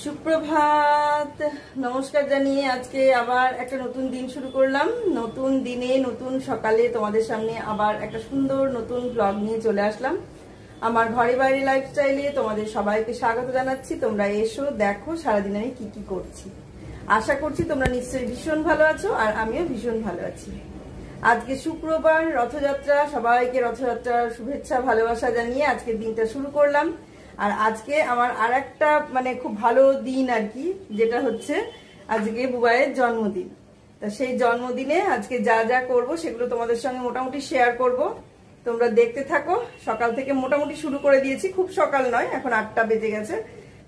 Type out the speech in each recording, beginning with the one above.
সুপ্রভাত, নমস্কার জানিয়ে আজকে আবার একটা নতুন দিন শুরু করলাম। নতুন দিনে নতুন সকালে তোমাদের সামনে আবার একটা সুন্দর নতুন ব্লগ নিয়ে চলে আসলাম। আমার ঘরে বাইরে লাইফস্টাইলে তোমাদের সবাইকে স্বাগত জানাচ্ছি। তোমরা এসো, দেখো সারাদিন আমি কি কি করছি। আশা করছি তোমরা নিশ্চয়ই ভীষণ ভালো আছো, আর আমিও ভীষণ ভালো আছি। আজকে শুক্রবার, রথযাত্রা। সবাইকে রথযাত্রার শুভেচ্ছা ভালোবাসা জানিয়ে আজকের দিনটা শুরু করলাম। আর আজকে আমার আর একটা খুব ভালো দিন আর কি, যেটা হচ্ছে আজকে বুবাইয়ের জন্মদিন। তা সেই জন্মদিনে আজকে যা যা করব সেগুলো তোমাদের সঙ্গে মোটামুটি শেয়ার করব। তোমরা দেখতে থাকো। সকাল থেকে মোটামুটি শুরু করে দিয়েছি, খুব সকাল নয়, এখন 8টা বেজে গেছে,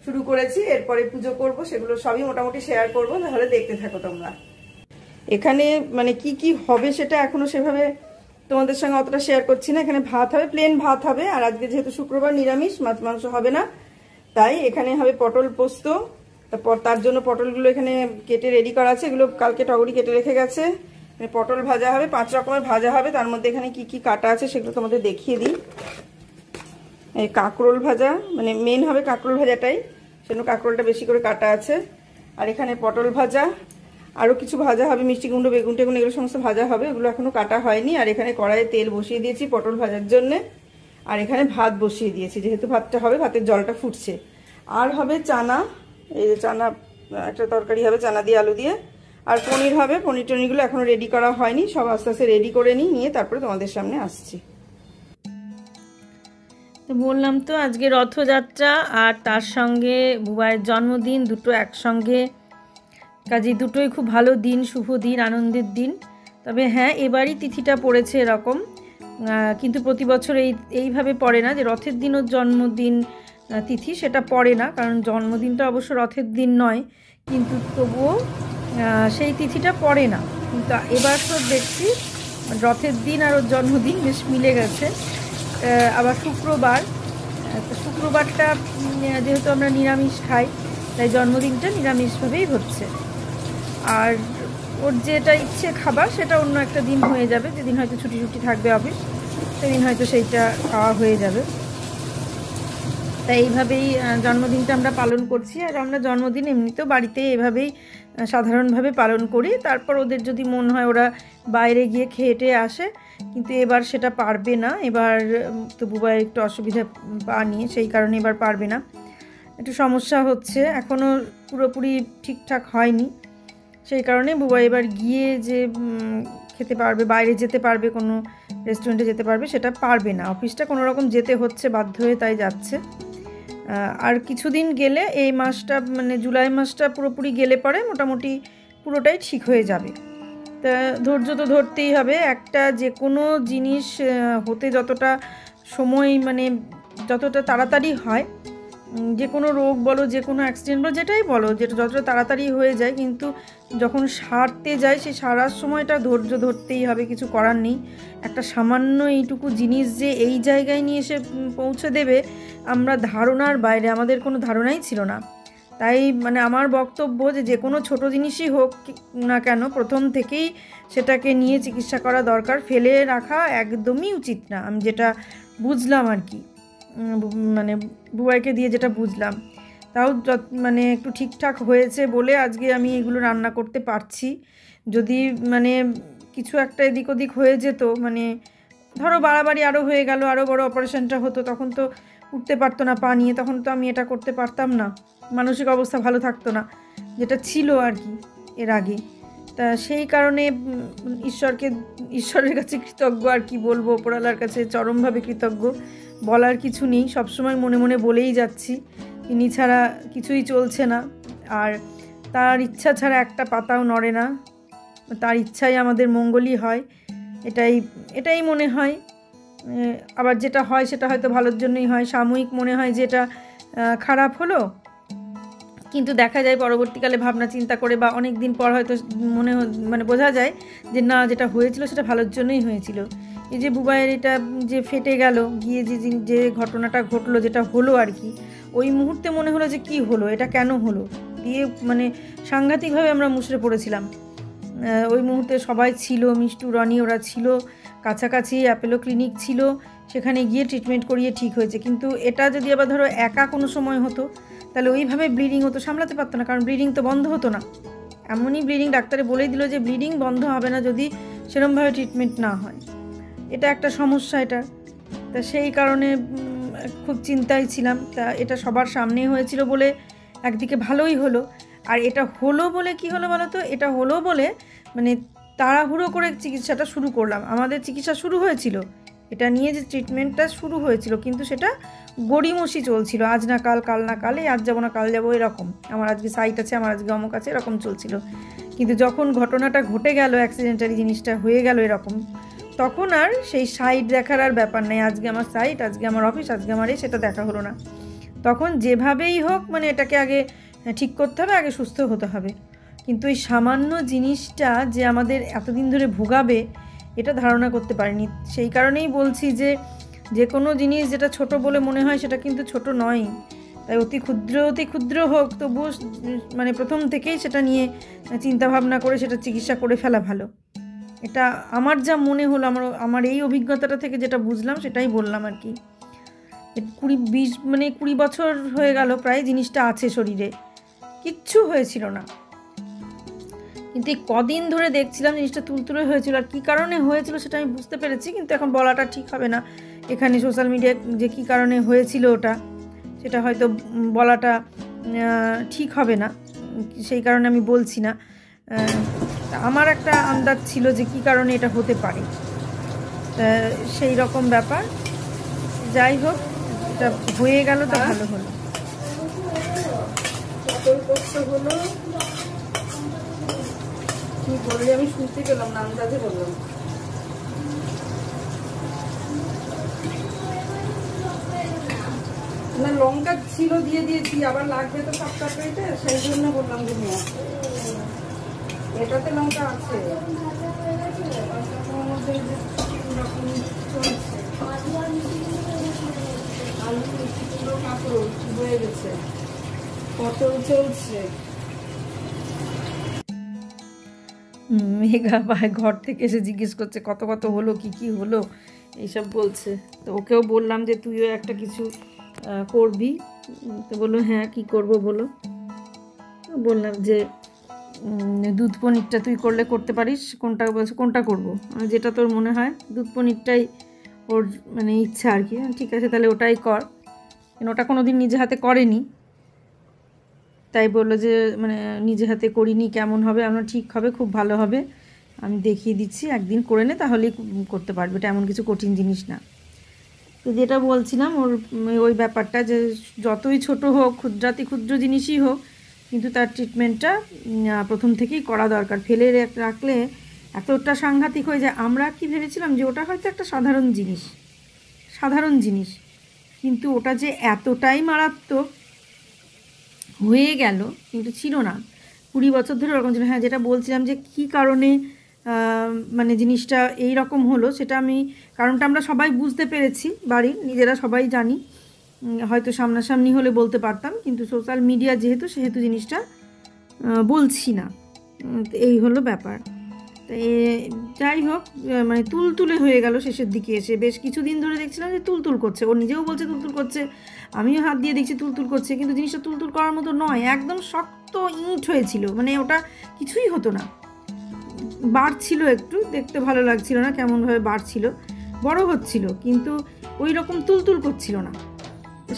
শুরু করেছি। এরপরে পুজো করব, সেগুলো সবই মোটামুটি শেয়ার করব, তাহলে দেখতে থাকো তোমরা। এখানে কি কি হবে সেটা এখনো সেভাবে তোমাদের সঙ্গে অতটা শেয়ার করছি না। এখানে ভাত হবে, প্লেন ভাত হবে। আর আজকে যেহেতু শুক্রবার নিরামিষ, মাছ মাংস হবে না, তাই এখানে হবে পটল পোস্ত। তারপর তার জন্য পটলগুলো এখানে কেটে রেডি করা আছে, এগুলো কালকে টগরি কেটে রেখে গেছে। পটল ভাজা হবে, 5 রকমের ভাজা হবে। তার মধ্যে এখানে কি কি কাটা আছে সেগুলো তোমাদের দেখিয়ে দিই। এই কাঁকরোল ভাজা, মেন হবে কাঁকরোল ভাজাটাই, সেজন্য কাঁকরোলটা বেশি করে কাটা আছে। আর এখানে পটল ভাজা, আরও কিছু ভাজা হবে, মিষ্টি কুমড়ো, বেগুন টেগুন, এগুলো সমস্ত ভাজা হবে, এগুলো এখনো কাটা হয়নি। আর এখানে কড়াইয়ে তেল বসিয়ে দিয়েছি পটল ভাজার জন্য। আর এখানে ভাত বসিয়ে দিয়েছি, যেহেতু ভাতটা হবে, ভাতের জলটা ফুটছে। আর হবে চানা, এই যে চানা একটা তরকারি হবে, চানা দিয়ে আলু দিয়ে। আর পনির হবে, পনির টনিরগুলো এখনো রেডি করা হয়নি, সব আস্তে আস্তে রেডি করে নিয়ে তারপরে তোমাদের সামনে আসছি। তো বললাম তো আজকে রথযাত্রা আর তার সঙ্গে বুবাইয়ের জন্মদিন, দুটো একসঙ্গে, কাজে দুটোই খুব ভালো দিন, শুভ দিন, আনন্দের দিন। তবে হ্যাঁ, এবারই তিথিটা পড়েছে এরকম, কিন্তু প্রতি বছর এইভাবে পড়ে না যে রথের দিন ওর জন্মদিন তিথি, সেটা পড়ে না। কারণ জন্মদিনটা অবশ্য রথের দিন নয়, কিন্তু তবুও সেই তিথিটা পড়ে না। কিন্তু এবার তো দেখছি রথের দিন আর ওর জন্মদিন বেশ মিলে গেছে। আবার শুক্রবার, তো শুক্রবারটা যেহেতু আমরা নিরামিষ খাই, তাই জন্মদিনটা নিরামিষভাবেই হচ্ছে। আর ওর যেটা ইচ্ছে খাবার সেটা অন্য একটা দিন হয়ে যাবে, যেদিন হয়তো ছুটি থাকবে অফিস, সেদিন হয়তো সেইটা খাওয়া হয়ে যাবে। তাই এইভাবেই জন্মদিনটা আমরা পালন করছি। আর আমরা জন্মদিন এমনিতেও বাড়িতে এভাবেই সাধারণভাবে পালন করি। তারপর ওদের যদি মন হয় ওরা বাইরে গিয়ে খেয়ে টেয়ে আসে, কিন্তু এবার সেটা পারবে না। এবার তো বুবাই একটু অসুবিধা পা নিয়ে, সেই কারণে এবার পারবে না, একটু সমস্যা হচ্ছে, এখনও পুরোপুরি ঠিকঠাক হয়নি। সেই কারণে বুবাই এবার গিয়ে যে খেতে পারবে, বাইরে যেতে পারবে, কোনো রেস্টুরেন্টে যেতে পারবে, সেটা পারবে না। অফিসটা কোনো রকম যেতে হচ্ছে বাধ্য হয়ে, তাই যাচ্ছে। আর কিছুদিন গেলে, এই মাসটা জুলাই মাসটা পুরোপুরি গেলে পরে মোটামুটি পুরোটাই ঠিক হয়ে যাবে। তা ধৈর্য তো ধরতেই হবে। একটা যে কোনো জিনিস হতে যতটা সময়, যতটা তাড়াতাড়ি হয়, যে কোনো রোগ বলো, যে কোনো অ্যাক্সিডেন্ট বলো, যেটাই বলো, যেটা যতটা তাড়াতাড়ি হয়ে যায়, কিন্তু যখন সারতে যায়, সেই সারার সময়টা ধৈর্য ধরতেই হবে, কিছু করার নেই। একটা সামান্য এইটুকু জিনিস যে এই জায়গায় নিয়ে এসে পৌঁছে দেবে, আমরা ধারণার বাইরে, আমাদের কোনো ধারণাই ছিল না। তাই আমার বক্তব্য যে কোনো ছোট জিনিসই হোক না কেন, প্রথম থেকেই সেটাকে নিয়ে চিকিৎসা করা দরকার, ফেলে রাখা একদমই উচিত না। আমি যেটা বুঝলাম আর কি, বুবাইকে দিয়ে যেটা বুঝলাম, তাও একটু ঠিকঠাক হয়েছে বলে আজকে আমি এগুলো রান্না করতে পারছি। যদি কিছু একটা এদিক ওদিক হয়ে যেত, ধরো বাড়াবাড়ি আরও হয়ে গেল, আরও বড় অপারেশনটা হতো, তখন তো উঠতে পারতো না পা নিয়ে, তখন তো আমি এটা করতে পারতাম না, মানসিক অবস্থা ভালো থাকতো না, যেটা ছিল আর কি এর আগে। তা সেই কারণে ঈশ্বরের কাছে কৃতজ্ঞ, আর কি বলবো, ওপরওয়ালার কাছে চরমভাবে কৃতজ্ঞ, বলার কিছু নেই। সবসময় মনে মনে বলেই যাচ্ছি, তিনি ছাড়া কিছুই চলছে না, আর তার ইচ্ছা ছাড়া একটা পাতাও নড়ে না, তার ইচ্ছাই আমাদের মঙ্গলই হয়, এটাই মনে হয়। আবার যেটা হয় সেটা হয়তো ভালোর জন্যই হয়। সাময়িক মনে হয় যে এটা খারাপ হলো, কিন্তু দেখা যায় পরবর্তীকালে ভাবনা চিন্তা করে বা অনেক দিন পর হয়তো বোঝা যায় যে না, যেটা হয়েছিল সেটা ভালোর জন্যই হয়েছিল। এই যে বুবাইয়ের এটা যে ফেটে গেল, গিয়ে যে ঘটনাটা ঘটলো, যেটা হলো আর কি, ওই মুহূর্তে মনে হলো যে কি হলো, এটা কেন হলো, দিয়ে সাংঘাতিকভাবে আমরা মুষড়ে পড়েছিলাম। ওই মুহূর্তে সবাই ছিল, মিষ্টু, রনি, ওরা ছিল কাছাকাছি, অ্যাপোলো ক্লিনিক ছিল, সেখানে গিয়ে ট্রিটমেন্ট করিয়ে ঠিক হয়েছে। কিন্তু এটা যদি আবার ধরো একা কোনো সময় হতো, তাহলে ওইভাবে ব্লিডিং ও তো সামলাতে পারতো না, কারণ ব্লিডিং তো বন্ধ হতো না। এমনই ব্লিডিং ডাক্তারে বলেই দিল যে ব্লিডিং বন্ধ হবে না যদি সেরকমভাবে ট্রিটমেন্ট না হয়। এটা একটা সমস্যা এটা। তা সেই কারণে খুব চিন্তায় ছিলাম। তা এটা সবার সামনে হয়েছিল বলে একদিকে ভালোই হলো। আর এটা হলো বলে কি হলো বলো তো, এটা হলো বলে মানে তাড়াহুড়ো করে চিকিৎসাটা শুরু করলাম। আমাদের চিকিৎসা শুরু হয়েছিল, এটা নিয়ে যে ট্রিটমেন্টটা শুরু হয়েছিল, কিন্তু সেটা গড়িমসি চলছিল, আজ না কাল, কাল না কাল, আজ যাবো না কাল যাবো, এরকম। আমার আজকে সাইট আছে, আমার আজকে অমুক আছে, এরকম চলছিল। কিন্তু যখন ঘটনাটা ঘটে গেল, অ্যাক্সিডেন্টালি জিনিসটা হয়ে গেল এরকম, তখন আর সেই সাইট দেখার আর ব্যাপার নেই। আজকে আমার সাইট, আজকে আমার অফিস, আজকে আমার সেটা দেখা হলো না। তখন যেভাবেই হোক মানে এটাকে আগে ঠিক করতে হবে, আগে সুস্থ হতে হবে। কিন্তু এই সামান্য জিনিসটা যে আমাদের এতদিন ধরে ভোগাবে, এটা ধারণা করতে পারিনি। সেই কারণেই বলছি যে যে কোনো জিনিস যেটা ছোট বলে মনে হয় সেটা কিন্তু ছোট নয়। তাই অতি ক্ষুদ্র হোক, তবুও মানে প্রথম থেকেই সেটা নিয়ে চিন্তাভাবনা করে সেটা চিকিৎসা করে ফেলা ভালো। এটা আমার যা মনে হলো, আমার এই অভিজ্ঞতাটা থেকে যেটা বুঝলাম সেটাই বললাম আর কি। 20 বছর হয়ে গেল প্রায় জিনিসটা আছে শরীরে, কিচ্ছু হয়েছিল না। কিন্তু এই কদিন ধরে দেখছিলাম জিনিসটা তুলতুলে হয়েছিল। আর কী কারণে হয়েছিল সেটা আমি বুঝতে পেরেছি, কিন্তু এখন বলাটা ঠিক হবে না এখানে সোশ্যাল মিডিয়ায় যে কী কারণে হয়েছিল ওটা, সেটা হয়তো বলাটা ঠিক হবে না, সেই কারণে আমি বলছি না। আমার একটা আন্দাজ ছিল যে কী কারণে এটা হতে পারে, সেই রকম ব্যাপার। যাই হোক, এটা হয়ে গেল তো ভালো হলো। হলো কি বললি আমি শুনতে পেলাম না, আন্দাজে বললাম। না লঙ্কা ছিল দিয়ে দিয়েছি, আবার লাগবে তো সব তরকারিতে, সেই জন্য বললাম যে নিয়ে আসতে। এটাতে লঙ্কা আছে, আলু পুরো কাঁকড়ো হয়ে গেছে, পটল চলছে। মেঘা ঘর থেকে এসে জিজ্ঞেস করছে কত কত হলো, কি হলো, এইসব বলছে। তো ওকেও বললাম যে তুইও একটা কিছু করবি। তো বললো হ্যাঁ কী করব বলো। বললাম যে দুধ পনিরটা তুই করতে পারিস, কোনটা বলছে কোনটা করবো, যেটা তোর মনে হয়। দুধ পনিরটাই ওর মানে ইচ্ছা আর কি। ঠিক আছে তাহলে ওটাই কর, কিন্তু ওটা কোনো দিন নিজে হাতে করেনি। তাই বললো যে মানে নিজে হাতে করিনি, কেমন হবে। আমরা ঠিক হবে, খুব ভালো হবে, আমি দেখিয়ে দিচ্ছি, একদিন করে নে তাহলেই করতে পারবে, এটা এমন কিছু কঠিন জিনিস না। তো যেটা বলছিলাম ওর ওই ব্যাপারটা যে যতই ছোট হোক, ক্ষুদ্র জিনিসই হোক, কিন্তু তার ট্রিটমেন্টটা প্রথম থেকেই করা দরকার। ফেলে রাখলে এতটা সাংঘাতিক হয়ে যায়। আমরা কি ভেবেছিলাম যে ওটা হয়তো একটা সাধারণ জিনিস, কিন্তু ওটা যে এতটাই মারাত্মক হয়ে গেল কিন্তু ছিল না। 20 বছর ধরে ওরকম ছিল। হ্যাঁ, যেটা বলছিলাম যে কী কারণে মানে জিনিসটা এই রকম হলো, সেটা কারণটা আমরা সবাই বুঝতে পেরেছি, বাড়ির নিজেরা সবাই জানি। হয়তো সামনাসামনি হলে বলতে পারতাম, কিন্তু সোশ্যাল মিডিয়া সেহেতু জিনিসটা বলছি না। এই হলো ব্যাপার। যাই হোক, মানে তুলতুলে হয়ে গেল শেষের দিকে এসে। বেশ কিছুদিন ধরে দেখছিলাম যে তুলতুল করছে, ও নিজেও বলছে তুলতুল করছে, আমিও হাত দিয়ে দেখছি তুলতুল করছে, কিন্তু জিনিসটা তুলতুল করার মতো নয়, একদম শক্ত ইঁট হয়েছিল, মানে ওটা কিছুই হতো না। বাড়ছিল একটু, দেখতে ভালো লাগছিল না, কেমনভাবে বাড়ছিল, বড় হচ্ছিল, কিন্তু ওই রকম তুলতুল করছিল না।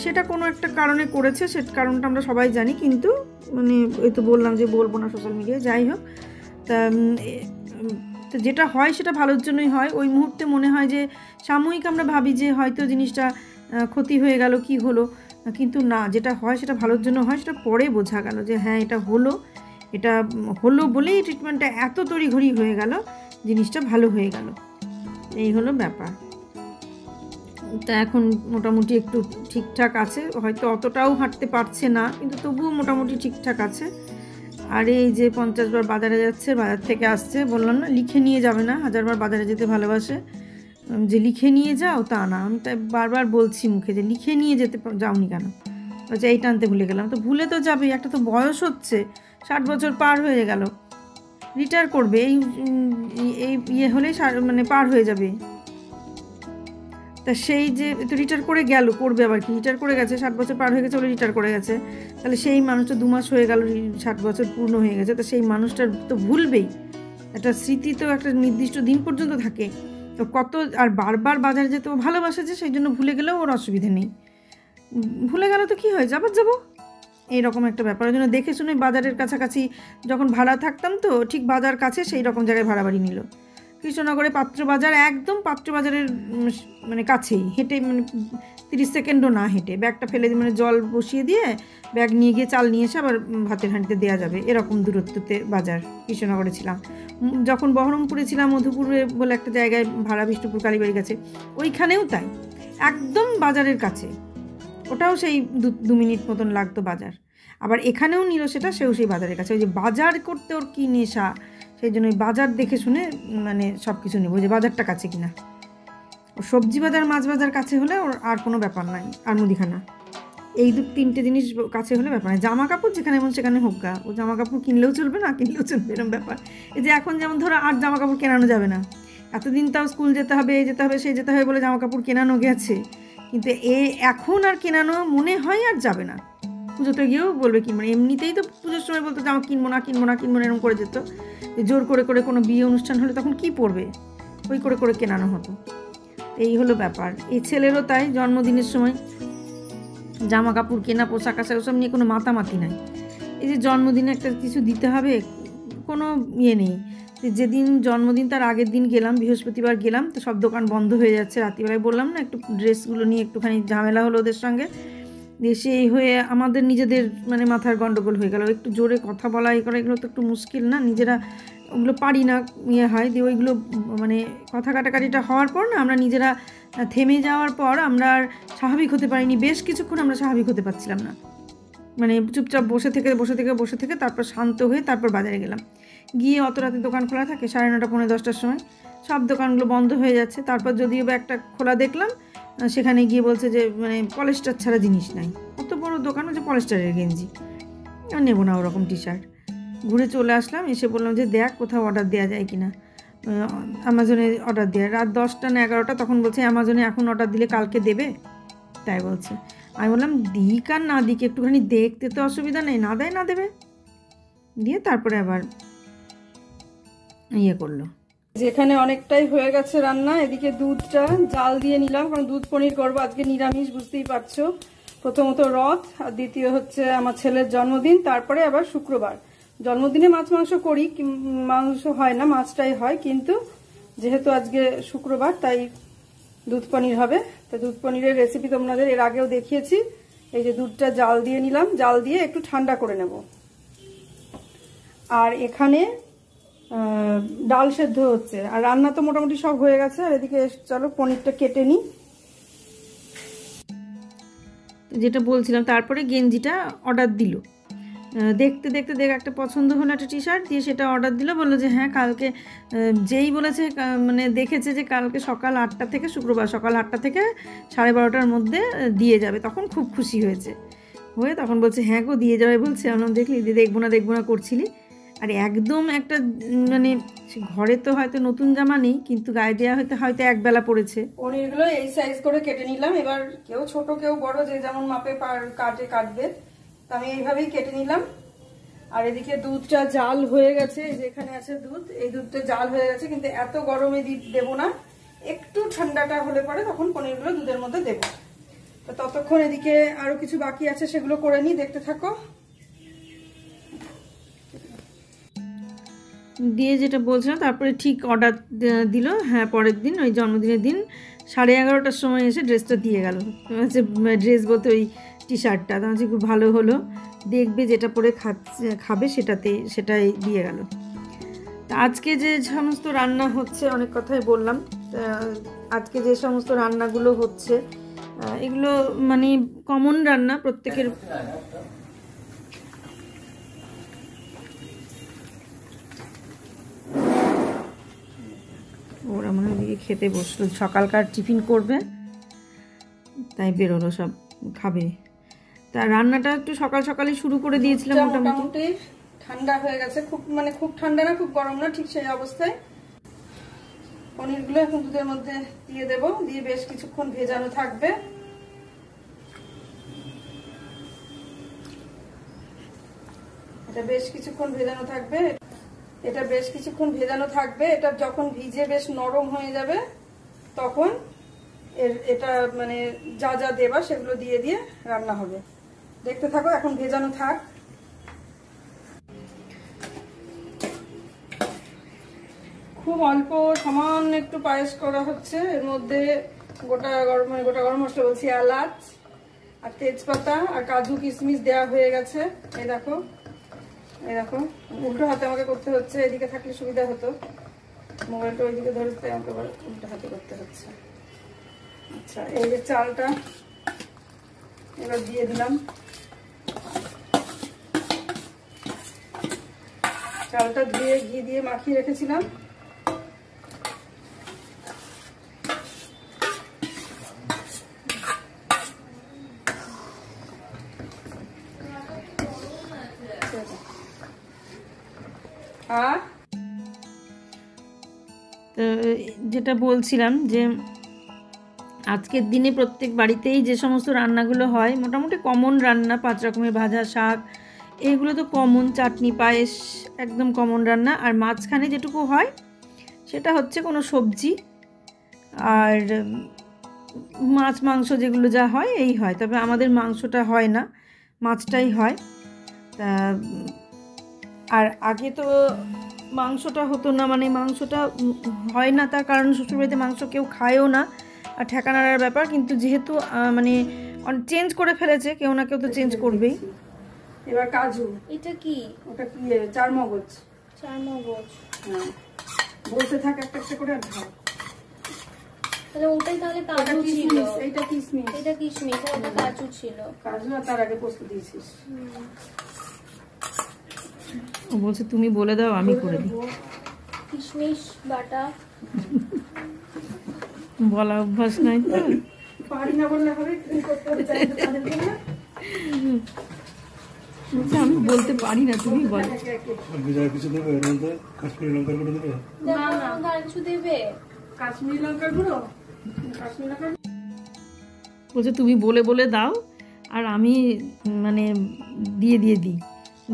সেটা কোনো একটা কারণে করেছে, সে কারণটা আমরা সবাই জানি, কিন্তু মানে ওই তো বললাম যে বলবো না সোশ্যাল মিডিয়ায়। যাই হোক, তা তো যেটা হয় সেটা ভালোর জন্যই হয়। ওই মুহূর্তে মনে হয় যে সাময়িক আমরা ভাবি যে হয়তো জিনিসটা ক্ষতি হয়ে গেল, কি হলো, কিন্তু না, যেটা হয় সেটা ভালোর জন্য হয়। সেটা পরে বোঝা গেল যে হ্যাঁ এটা হলো বলেই ট্রিটমেন্টটা এত তড়িঘড়ি হয়ে গেল, জিনিসটা ভালো হয়ে গেল। এই হলো ব্যাপার। তা এখন মোটামুটি একটু ঠিকঠাক আছে, হয়তো অতটাও হাঁটতে পারছে না, কিন্তু তবুও মোটামুটি ঠিকঠাক আছে। আর এই যে 50 বার বাজারে যাচ্ছে, বাজার থেকে আসছে, বললাম না লিখে নিয়ে যাবে না, 1000 বার বাজারে যেতে ভালোবাসে, যে লিখে নিয়ে যাও তা না। আমি তাই বারবার বলছি মুখে যে লিখে নিয়ে যেতে যাওনি কেন, বলছে এইটা আনতে ভুলে গেলাম। তো ভুলে তো যাবে, একটা তো বয়স হচ্ছে, 60 বছর পার হয়ে গেল, রিটায়ার করবে, এই ইয়ে হলেই মানে পার হয়ে যাবে। তা সেই যে তো রিটায়ার করে গেল, করবে আবার কি, রিটায়ার করে গেছে, 60 বছর পার হয়ে গেছে বলে রিটায়ার করে গেছে। তাহলে সেই মানুষটা 2 মাস হয়ে গেল 60 বছর পূর্ণ হয়ে গেছে, তো সেই মানুষটার তো ভুলবেই, একটা স্মৃতি তো একটা নির্দিষ্ট দিন পর্যন্ত থাকে। তো কত আর বারবার বাজারে যেতে ও ভালোবাসে, যে সেই জন্য ভুলে গেলেও ওর অসুবিধে নেই, ভুলে গেল তো কী হয়েছে, আবার যাবো, এইরকম একটা ব্যাপার। ওই জন্য দেখে শুনে বাজারের কাছাকাছি যখন ভাড়া থাকতাম তো ঠিক বাজার কাছে সেই রকম জায়গায় ভাড়া বাড়ি নিল। কৃষ্ণনগরে পাত্র বাজার, একদম পাত্র বাজারের মানে কাছেই, হেঁটে মানে 30 সেকেন্ডও না হেঁটে, ব্যাগটা ফেলে মানে জল বসিয়ে দিয়ে ব্যাগ নিয়ে গিয়ে চাল নিয়ে এসে আবার ভাতের হাঁড়িতে দেওয়া যাবে, এরকম দূরত্বতে বাজার কৃষ্ণনগরে ছিলাম। যখন বহরমপুরে ছিলাম, মধুপুরে বলে একটা জায়গায় ভাড়া, বিষ্ণুপুর কালীবাড়ির কাছে, ওইখানেও তাই, একদম বাজারের কাছে, ওটাও সেই 2 মিনিট মতন লাগতো বাজার। আবার এখানেও নিল সেটা, সেও সেই বাজারের কাছে। ওই যে বাজার করতে ওর কী নেশা, সেই জন্য ওই বাজার দেখে শুনে মানে সব কিছু নেব, যে বাজারটা কাছে কিনা। ও সবজি বাজার, মাছ বাজার কাছে হলে ওর আর কোনো ব্যাপার নাই, আর মুদিখানা, এই 2-3টে জিনিস কাছে হলে ব্যাপার নাই। জামা কাপড় যেখানে এমন সেখানে হোক গা, ও জামা কাপড় কিনলেও চলবে, না কিনলেও চলবে, এরকম ব্যাপার। এই যে এখন যেমন ধরো আর জামা কাপড় কেনানো যাবে না, এতদিন তাও স্কুল যেতে হবে, এই যেতে হবে, সেই যেতে হবে বলে জামা কাপড় কেনানো গেছে, কিন্তু এখন আর কেনানো মনে হয় আর যাবে না। পুজোতে গিয়েও বলবে কিনবো না, এমনিতেই তো পুজোর সময় বলতো জামা কিনবো না কিনবো না কিনবো না, এরকম করে যেত। জোর করে করে কোনো বিয়ে অনুষ্ঠান হলে তখন কি পরবে, ওই করে করে কেনানো হতো। এই হলো ব্যাপার। এই ছেলেরও তাই, জন্মদিনের সময় জামা কাপড় কেনা, পোশাক আশাক ওসব নিয়ে কোনো মাতামাতি নাই। এই যে জন্মদিনে একটা কিছু দিতে হবে, কোনো ইয়ে নেই। যেদিন জন্মদিন তার আগের দিন গেলাম, বৃহস্পতিবার গেলাম, তো সব দোকান বন্ধ হয়ে যাচ্ছে। রাত্রিবেলায় বললাম না, একটু ড্রেসগুলো নিয়ে একটুখানি ঝামেলা হলো ওদের সঙ্গে, সেই হয়ে আমাদের নিজেদের মানে মাথার গন্ডগোল হয়ে গেল। একটু জোরে কথা বলা, এই করা, এগুলো তো একটু মুশকিল না, নিজেরা ওগুলো পারি না, ইয়ে হয় দিয়ে ওইগুলো মানে কথা কাটাকাটিটা হওয়ার পর না, আমরা নিজেরা থেমে যাওয়ার পর আমরা আর স্বাভাবিক হতে পারিনি, বেশ কিছুক্ষণ আমরা স্বাভাবিক হতে পারছিলাম না। মানে চুপচাপ বসে থেকে তারপর শান্ত হয়ে তারপর বাজারে গেলাম। গিয়ে অত রাতে দোকান খোলা থাকে, 9:30 পৌনে 10টার সময় সব দোকানগুলো বন্ধ হয়ে যাচ্ছে। তারপর যদিও বা একটা খোলা দেখলাম, সেখানে গিয়ে বলছে যে মানে পলিস্টার ছাড়া জিনিস নাই। অত বড় দোকান হচ্ছে পলিস্টারের গেঞ্জি, আর নেবো না ওরকম টি শার্ট। ঘুরে চলে আসলাম, এসে বললাম যে দেখ কোথাও অর্ডার দেওয়া যায় কি না, অ্যামাজনে অর্ডার দেওয়া। রাত 10টা না 11টা, তখন বলছে অ্যামাজনে এখন অর্ডার দিলে কালকে দেবে, তাই বলছে। আমি বললাম দিক আর না দিক, একটুখানি দেখতে তো অসুবিধা নেই, না দেয় না দেবে। দিয়ে তারপরে আবার ইয়ে করলো। যেখানে অনেকটাই হয়ে গেছে রান্না, এদিকে দুধটা জাল দিয়ে নিলাম, কারণ দুধ পনির করবো আজকে, নিরামিষ, বুঝতেই পারছো। প্রথমত রথ, আর দ্বিতীয় হচ্ছে আমার ছেলের জন্মদিন, তারপরে আবার শুক্রবার। জন্মদিনে মাছ মাংস করি, মাংস হয় না, মাছটাই হয়, কিন্তু যেহেতু আজকে শুক্রবার তাই দুধ পনির হবে। তো দুধ পনিরের রেসিপি তোমাদের এর আগেও দেখিয়েছি। এই যে দুধটা জাল দিয়ে নিলাম, জাল দিয়ে একটু ঠান্ডা করে নেব। আর এখানে ডাল সেদ্ধ হচ্ছে, আর রান্না তো মোটামুটি সব হয়ে গেছে। আর এদিকে চলো পনিরটা কেটে নিই। যেটা বলছিলাম, তারপরে গেঞ্জিটা অর্ডার দিল, দেখতে একটা পছন্দ হলো, একটা টি শার্ট দিয়ে সেটা অর্ডার দিল। বললো যে হ্যাঁ কালকে, যেই বলেছে মানে দেখেছে যে কালকে সকাল 8টা থেকে, শুক্রবার সকাল 8টা থেকে 12:30টার মধ্যে দিয়ে যাবে, তখন খুব খুশি হয়েছে। তখন বলছে হ্যাঁ গো দিয়ে যাবে বলছে। আমরা দেখলি দেখবো না করছিলি। আর একদম একটা মানে ঘরে তো হয়তো নতুন জামা নেই, কিন্তু গায়ে দেওয়া হয়তো একবেলা পড়েছে। পনিরগুলো এই সাইজ করে কেটে নিলাম। এবার কেউ ছোট কেউ বড়, যে যেমন মাপে কাটবে, তো আমি এইভাবেই কেটে নিলাম। আর এদিকে দুধটা জাল হয়ে গেছে, যেখানে আছে দুধ, এই দুধটা জাল হয়ে গেছে, কিন্তু এত গরমে দেবো না, একটু ঠান্ডাটা হলে পরে তখন পনিরগুলো দুধের মধ্যে দেবো। তো ততক্ষণ এদিকে আরো কিছু বাকি আছে, সেগুলো করে নিই, দেখতে থাকো। দিয়ে যেটা বলছিলাম, তারপরে ঠিক অর্ডার দিল। হ্যাঁ পরের দিন, ওই জন্মদিনের দিন 11:30টার সময় এসে ড্রেসটা দিয়ে গেল। হচ্ছে ড্রেস বলতে ওই টি শার্টটা, তো হচ্ছে খুব ভালো হলো, দেখবে যেটা পরে খাবে সেটাই দিয়ে গেল। তা আজকে যে সমস্ত রান্না হচ্ছে, অনেক কথাই বললাম, আজকে যে সমস্ত রান্নাগুলো হচ্ছে এগুলো মানে কমন রান্না প্রত্যেকের। ওরা মনে হয় দিকে খেতে বসলো, সকালকার টিফিন করবে তাই বেরোলো, সব খাবে। তা রান্নাটা একটু সকালই শুরু করে দিয়েছিলাম। মোটামুটি ঠান্ডা হয়ে গেছে, খুব ঠান্ডা না, খুব গরম না, ঠিক সেই অবস্থায়। পনিরগুলো এখন দুধের মধ্যে দিয়ে দেবো, দিয়ে বেশ কিছুক্ষণ ভেজানো থাকবে। এটা বেশ কিছুক্ষণ ভেজানো থাকবে। এটা যখন ভিজে বেশ নরম হয়ে যাবে তখন এটা মানে যা যা দেবা সেগুলো দিয়ে দিয়ে রান্না হবে। দেখতে থাকো, এখন ভেজানো থাক। খুব অল্প সামান্য একটু পায়েস করা হচ্ছে। এর মধ্যে গোটা গরম মশলা বলছি, এলাচ আর তেজপাতা আর কাজু কিশমিশ দেওয়া হয়ে গেছে। এই দেখো উল্টো হাতে আমাকে করতে হচ্ছে, এদিকে থাকলে সুবিধা হতো, মোবাইলটা ওইদিকে ধরতে আমাকে উল্টো হাতে করতে হচ্ছে। আচ্ছা, এই যে চালটা এবার দিয়ে দিলাম। চালটা ধুয়ে ঘি দিয়ে মাখিয়ে রেখেছিলাম। তো যেটা বলছিলাম যে আজকের দিনে প্রত্যেক বাড়িতেই যে সমস্ত রান্নাগুলো হয় মোটামুটি কমন রান্না, 5 রকমের ভাজা, শাক, এইগুলো তো কমন, চাটনি, পায়েস একদম কমন রান্না। আর মাঝখানে যেটুকু হয় সেটা হচ্ছে কোনো সবজি আর মাছ মাংস যেগুলো যা হয় এই হয়। তবে আমাদের মাংসটা হয় না, মাছটাই হয়। তা আর আগে তো মাংসটা হতো না, মানে মাংসটা হয় না, তার কারণ শ্বশুরবাড়িতে মাংস কেউ খায়ও না আর ঠেকানার ব্যাপার। কিন্তু যেহেতু মানে চেঞ্জ করে ফেলেছে, কেউ না কেউ তো চেঞ্জ করবেই। এবার কাজু, এটা কি? ওটা কি? চারমগজ। হ্যাঁ, বলতে থাক একটা একটা করে আর ঢাল। তাহলে ওটাই তাহলে কাজু ছিল, এইটা কিশমিশ, এটা কিশমিশ, ওটা কাজু ছিল। কাজু আর তার আগে পোস্ত দিয়েছিস। ও বলছে তুমি বলে দাও, আমি করে দিই। কিশমিশ বাটা বলা অভ্যাস নাই তো, পারি না বললে হবে, করতে হবে চাইলে তাদের জন্য। আমি বলতে পারি না, তুমি বলো। কাশ্মীরি লঙ্কার গুঁড়ো দেবে? না না, আর কিছু দেবে? কাশ্মীরি লঙ্কার গুঁড়ো, বলছে তুমি বলে বলে দাও আর আমি মানে দিয়ে দিই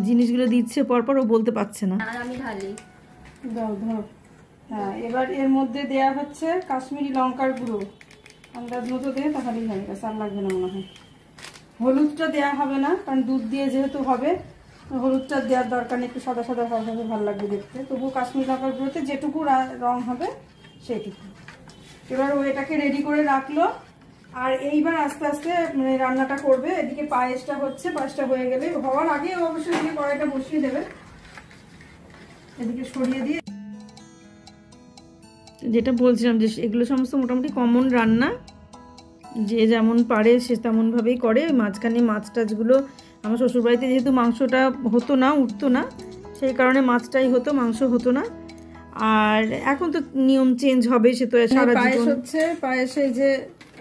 জিনিসগুলো, দিচ্ছে পরপর, ও বলতে পারছে না। আর আমি ঢালি, দাও দাও। হ্যাঁ, এবার এর মধ্যে দেয়া হচ্ছে কাশ্মীরি লঙ্কার গুঁড়ো। আন্দাজ মতো দিয়ে তাহলেই হয়ে গেছে, আর লাগবে না মনে হয়। হলুদটা দেয়া হবে না, কারণ দুধ দিয়ে যেহেতু হবে হলুদটা দেওয়ার দরকার নেই। একটু সাদা সাদা হবে, ভালো লাগবে দেখতে। তবুও কাশ্মীরি লঙ্কার গুঁড়োতে যেটুকু রং হবে সেইটুকু। এবার ও এটাকে রেডি করে রাখলো, আর এইবার আস্তে আস্তে মানে রান্নাটা করবে। এদিকে পায়েসটা হচ্ছে, পায়েসটা হয়ে গেলে, হওয়ার আগে অবশ্যই এদিকে কড়াইটা বসিয়ে দেবে। এদিকে সরিয়ে দিয়ে, যেটা বলছিলাম যে এগুলো সমস্ত মোটামুটি কমন রান্না, যে যেমন পারে সে তেমনভাবেই করে। মাঝখানে মাছ টাছগুলো, আমার শ্বশুরবাড়িতে যেহেতু মাংসটা হতো না, উঠতো না, সেই কারণে মাছটাই হতো, মাংস হতো না। আর এখন তো নিয়ম চেঞ্জ হবে, সে তো সারা পায়েস হচ্ছে। পায়েসে যে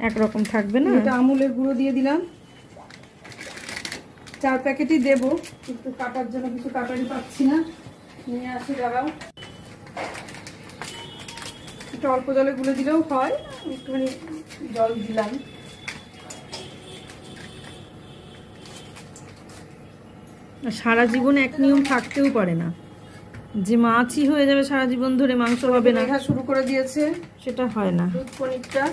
একরকম থাকবে না। এটা আমুলের গুঁড়ো দিয়ে দিলাম, 4 প্যাকেটই দেবো, কিন্তু কাটার জন্য কিছু কাটারই পাচ্ছি না, নিয়ে আসি দাঁড়াও। একটু অল্প জলে গুলে দিলেও হয়, একটুখানি জল দিলাম। সারা জীবন এক নিয়ম থাকতেও পারে না, যে মাছই হয়ে যাবে সারা জীবন ধরে, মাংস হবে না, দেখা শুরু করে দিয়েছে, সেটা হয় না। দুধ পনিরটা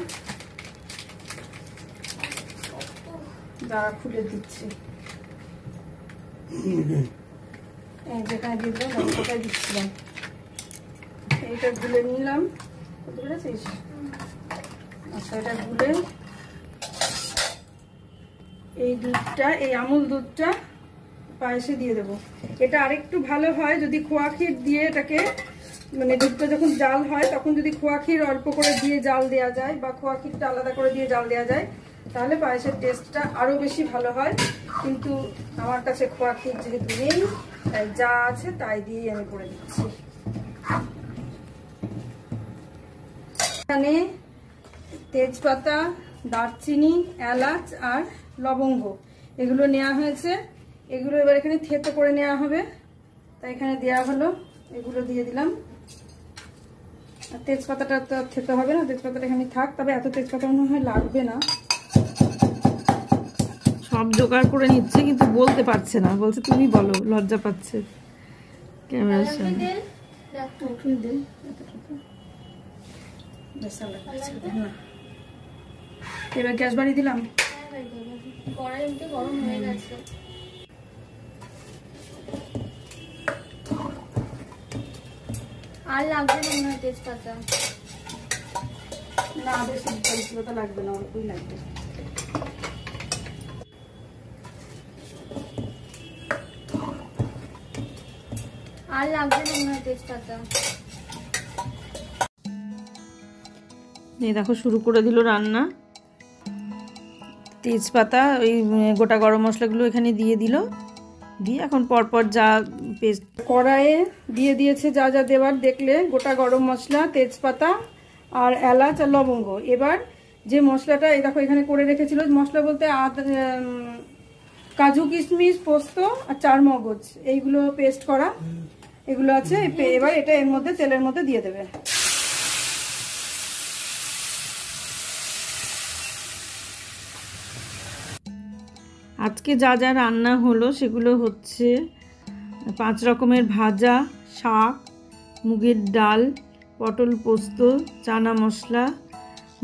দাঁড়া খুলে দিচ্ছি, যেখানে দিয়ে দিলাম কোথায় দিচ্ছিলাম, এইটা গুলে নিলাম, বুঝতে পেরেছিস? আচ্ছা, এটা গুলে এই দুধটা, এই আমুল দুধটা পায়েসে দিয়ে দেবো। এটা আরেকটু ভালো হয় যদি খোয়া ক্ষীর দিয়ে এটাকে, মানে দুধটা যখন জাল হয় তখন যদি খোয়া ক্ষীর অল্প করে দিয়ে জাল দেওয়া যায়, বা খোয়া ক্ষীরটা আলাদা করে দিয়ে জাল দেওয়া যায়, তাহলে পায়েসের টেস্টটা আরো বেশি ভালো হয়। কিন্তু আমার কাছে খোয়া ক্ষীর যেহেতু নেই, তাই যা আছে তাই দিয়েই আমি করে দিচ্ছি। এখানে তেজপাতা, দারচিনি, এলাচ আর লবঙ্গ এগুলো নেওয়া হয়েছে। এগুলো এবার এখানে থেতো করে নেওয়া হবে, তাই এখানে দেওয়া হলো। এগুলো দিয়ে দিলাম। আর তেজপাতাটা তো খেতে হবে না, তেজপাতাটা এখানে থাক। তবে এত তেজপাতা মনে হয় লাগবে না। সব জোগাড় করে নিচ্ছে কিন্তু বলতে পারছে না, বলছে তুমি বলো, লজ্জা পাচ্ছে ক্যামেরার সামনে। এবার গ্যাস বাড়িয়ে দিলাম। কড়াইতে গরম হয়ে গেছে। আর লাগবে না মনে হয় তেজপাতা। না বেশি তেজপাতা লাগবে না, অল্পই লাগবে। আর লাগবে না মনে হয় তেজপাতা। এই দেখো শুরু করে দিল রান্না। তেজপাতা ওই গোটা গরম মশলাগুলো এখানে দিয়ে দিল, দিয়ে এখন পরপর যা পেস্ট কড়াইয়ে দিয়ে দিয়েছে যা যা দেওয়ার দেখলে, গোটা গরম মশলা, তেজপাতা আর এলাচ আর লবঙ্গ। এবার যে মশলাটা এই দেখো এখানে করে রেখেছিল, মশলা বলতে কাজু কিশমিশ পোস্ত আর চার মগজ এইগুলো পেস্ট করা এগুলো আছে। এবার এটা এর মধ্যে তেলের মধ্যে দিয়ে দেবে। আজকে যা যা রান্না হলো সেগুলো হচ্ছে 5 রকমের ভাজা, শাক, মুগের ডাল, পটল পোস্ত, চানা মশলা,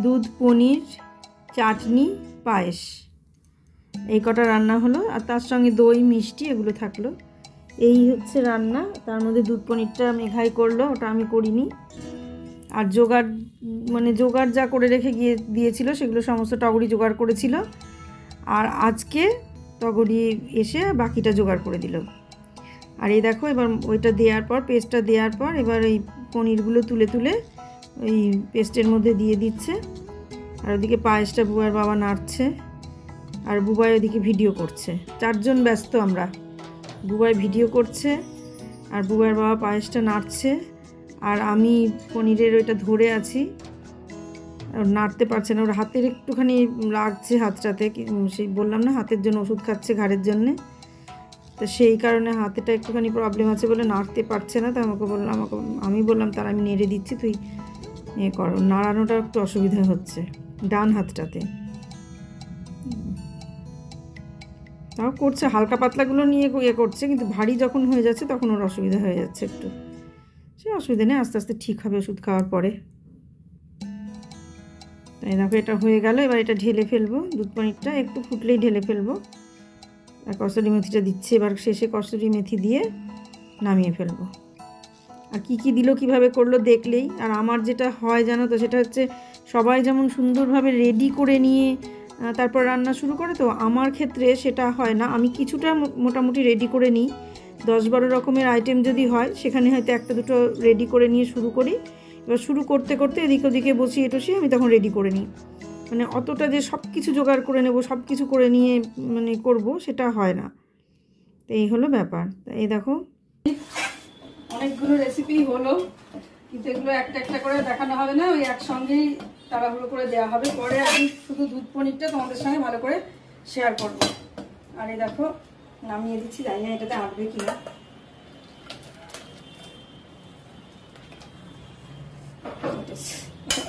দুধ পনির, চাটনি, পায়েস, এই কটা রান্না হলো। আর তার সঙ্গে দই মিষ্টি এগুলো থাকলো। এই হচ্ছে রান্না। তার মধ্যে দুধ পনিরটা মেঘাই করলো, ওটা আমি করিনি। আর জোগাড় যা করে রেখে দিয়েছিল সেগুলো সমস্ত টগরি জোগাড় করেছিল। আর আজকে টগরি এসে বাকিটা জোগাড় করে দিল। আর এই দেখো এবার ওইটা দেওয়ার পর, পেস্টটা দেওয়ার পর এবার এই পনিরগুলো তুলে তুলে ওই পেস্টের মধ্যে দিয়ে দিচ্ছে। আর ওদিকে পায়েসটা বুবাইয়ের বাবা নাড়ছে, আর বুবাই ওদিকে ভিডিও করছে। 4 জন ব্যস্ত আমরা। বুবাই ভিডিও করছে আর বুবাইয়ের বাবা পায়েসটা নাড়ছে, আর আমি পনিরের ওইটা ধরে আছি, নাড়তে পারছে না। ওর হাতের একটুখানি লাগছে হাতটাতে, সেই বললাম না হাতের জন্য ওষুধ খাচ্ছে ঘাড়ের জন্যে, তো সেই কারণে হাতেটা একটুখানি প্রবলেম আছে বলে নাড়তে পারছে না। তো আমি বললাম তার আমি নেড়ে দিচ্ছি, তুই কর। নাড়ানোটা একটু অসুবিধা হচ্ছে ডান হাতটাতে, তাও করছে। হালকা পাতলাগুলো নিয়ে করছে, কিন্তু ভারী যখন হয়ে যাচ্ছে তখন ওর অসুবিধা হয়ে যাচ্ছে একটু। সে অসুবিধা নেই, আস্তে আস্তে ঠিক হবে ওষুধ খাওয়ার পরে। তাই দেখো এটা হয়ে গেল। এবার এটা ঢেলে ফেলবো, দুধ পনিরটা একটু ফুটলেই ঢেলে ফেলবো। আর কসুরি মেথিটা দিচ্ছে এবার শেষে, কসুরি মেথি দিয়ে নামিয়ে ফেলবো। আর কি দিল কিভাবে করলো দেখলেই। আর আমার যেটা হয় জানো তো, সেটা হচ্ছে সবাই যেমন সুন্দরভাবে রেডি করে নিয়ে তারপর রান্না শুরু করে, তো আমার ক্ষেত্রে সেটা হয় না। আমি কিছুটা মোটামুটি রেডি করে নিই। 10-12 রকমের আইটেম যদি হয়, সেখানে হয়তো 1-2 রেডি করে নিয়ে শুরু করি। এবার শুরু করতে করতে এদিক ওদিকে বসিয়ে টসিয়ে আমি তখন রেডি করে নিই। মানে অতটা যে সব কিছু জোগাড় করে নেব, সব কিছু করে নিয়ে করব, সেটা হয় না। তো এই হলো ব্যাপার। তা এই দেখো অনেকগুলো রেসিপি হলো, কিন্তু এগুলো একটা একটা করে দেখানো হবে না, ওই একসঙ্গেই তাড়াহুড়ো করে দেওয়া হবে। পরে আমি শুধু দুধ পনিরটা তোমাদের সঙ্গে ভালো করে শেয়ার করব। আর এই দেখো নামিয়ে দিচ্ছি, জানি না এটাতে আঁটবে কিনা।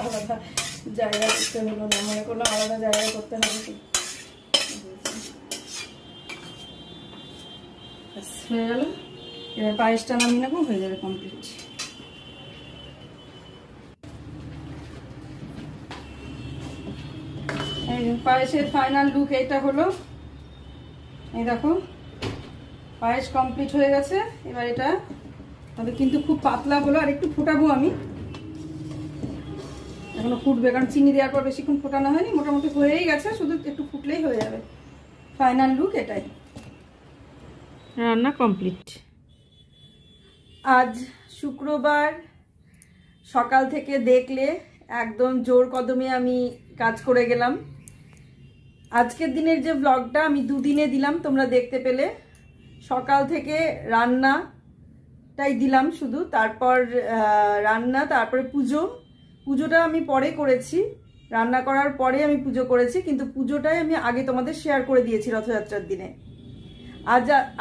আলাদা জায়গা করতে হলো না, মনে করলাম আলাদা জায়গা করতে হবে। হয়ে গেল। এবার পায়েসটা নামিয়ে নেবো, হয়ে যাবে কমপ্লিট। পায়েসের ফাইনাল লুক এইটা হলো। এই দেখো পায়েস কমপ্লিট হয়ে গেছে। এবার এটা তবে কিন্তু খুব পাতলা হলো, আর একটু ফোটাবো আমি, এখনো ফুটবে, কারণ চিনি দেওয়ার পর বেশিক্ষণ ফোটানো হয়নি। মোটামুটি হয়েই গেছে, শুধু একটু ফুটলেই হয়ে যাবে। ফাইনাল লুক এটাই, রান্না কমপ্লিট। আজ শুক্রবার সকাল থেকে দেখলে একদম জোর কদমে আমি কাজ করে গেলাম। আজকের দিনের যে ব্লগটা আমি 2 দিনে দিলাম, তোমরা দেখতে পেলে। সকাল থেকে রান্নাটাই দিলাম শুধু, তারপর রান্না, তারপরে পুজোটা আমি পরে করেছি। রান্না করার পরে আমি পুজো করেছি, কিন্তু পুজোটাই আমি আগে তোমাদের শেয়ার করে দিয়েছি রথযাত্রার দিনে।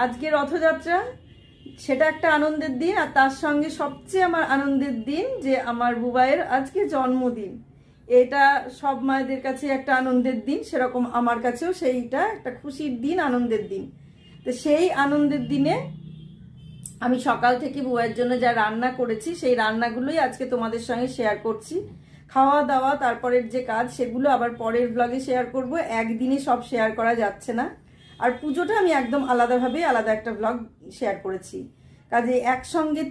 আজকে রথযাত্রা, সেটা একটা আনন্দের দিন। আর তার সঙ্গে সবচেয়ে আমার আনন্দের দিন যে আমার বুবাইয়ের আজকে জন্মদিন। এটা সব মায়েদের কাছে একটা আনন্দের দিন, সেরকম আমার কাছেও সেইটা একটা খুশির দিন, আনন্দের দিন। তো সেই আনন্দের দিনে আমি সকাল থেকে বুবাইয়ের জন্য যা রান্না করেছি সেই রান্নাগুলোই আজকে তোমাদের সঙ্গে শেয়ার করছি। খাওয়া দাওয়া তারপরের যে কাজ সেগুলো আবার পরের ব্লগে শেয়ার করব, একদিনে সব শেয়ার করা যাচ্ছে না। আর পুজোটা আমি একদম আলাদাভাবে আলাদা একটা ব্লগ শেয়ার করেছি, কাজে একসঙ্গে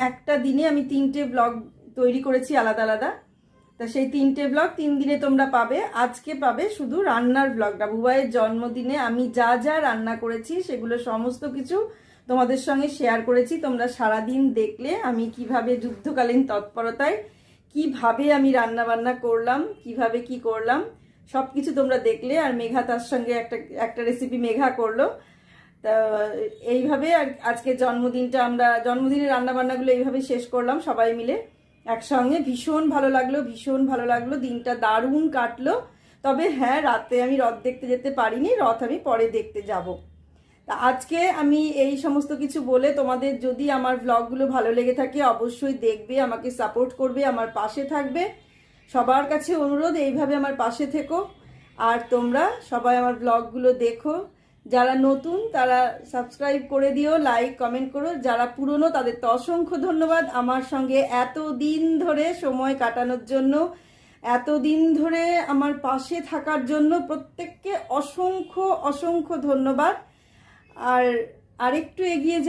একটা দিনে আমি 3টে ব্লগ তৈরি করেছি আলাদা আলাদা। তা সেই 3টে ব্লগ 3 দিনে তোমরা পাবে। আজকে পাবে শুধু রান্নার ব্লগটা। বুবাইয়ের জন্মদিনে আমি যা যা রান্না করেছি সেগুলো সমস্ত কিছু তোমাদের সঙ্গে শেয়ার করেছি। তোমরা সারাদিন দেখলে আমি কিভাবে যুদ্ধকালীন তৎপরতায় কিভাবে আমি রান্না বান্না করলাম, কিভাবে কি করলাম সবকিছু তোমরা দেখলে। আর মেঘা তার সঙ্গে একটা রেসিপি মেঘা করলো। তা এইভাবে আজকে জন্মদিনের রান্না বান্নাগুলো এইভাবে শেষ করলাম সবাই মিলে একসঙ্গে। ভীষণ ভালো লাগলো, দিনটা দারুণ কাটলো। তবে হ্যাঁ, রাতে আমি রথ দেখতে যেতে পারিনি, রথ আমি পরে দেখতে যাব। তা আজকে আমি এই সমস্ত কিছু বলে, তোমাদের যদি আমার ব্লগগুলো ভালো লেগে থাকে অবশ্যই দেখবে, আমাকে সাপোর্ট করবে, আমার পাশে থাকবে। সবার কাছে অনুরোধ এইভাবে আমার পাশে থেকো। আর তোমরা সবাই আমার ব্লগগুলো দেখো। যারা নতুন তারা সাবস্ক্রাইব করে দিও, লাইক কমেন্ট করো। যারা পুরনো তাদের তো অসংখ্য ধন্যবাদ আমার সঙ্গে এতদিন ধরে সময় কাটানোর জন্য, এতদিন ধরে আমার পাশে থাকার জন্য প্রত্যেককে অসংখ্য অসংখ্য ধন্যবাদ। আর আরেকটু এগিয়ে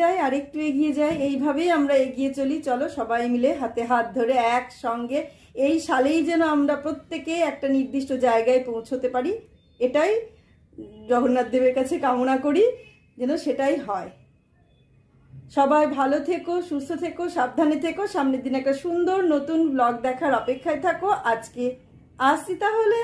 যাই, এইভাবেই আমরা এগিয়ে চলি। চলো সবাই মিলে হাতে হাত ধরে একসঙ্গে এই সালেই যেন আমরা প্রত্যেকে একটা নির্দিষ্ট জায়গায় পৌঁছতে পারি, এটাই জগন্নাথ দেবের কাছে কামনা করি যেন সেটাই হয়। সবাই ভালো থেকো, সুস্থ থেকো, সাবধানে থেকো। সামনের দিন একটা সুন্দর নতুন ব্লগ দেখার অপেক্ষায় থাকো। আজকে আসছি তাহলে।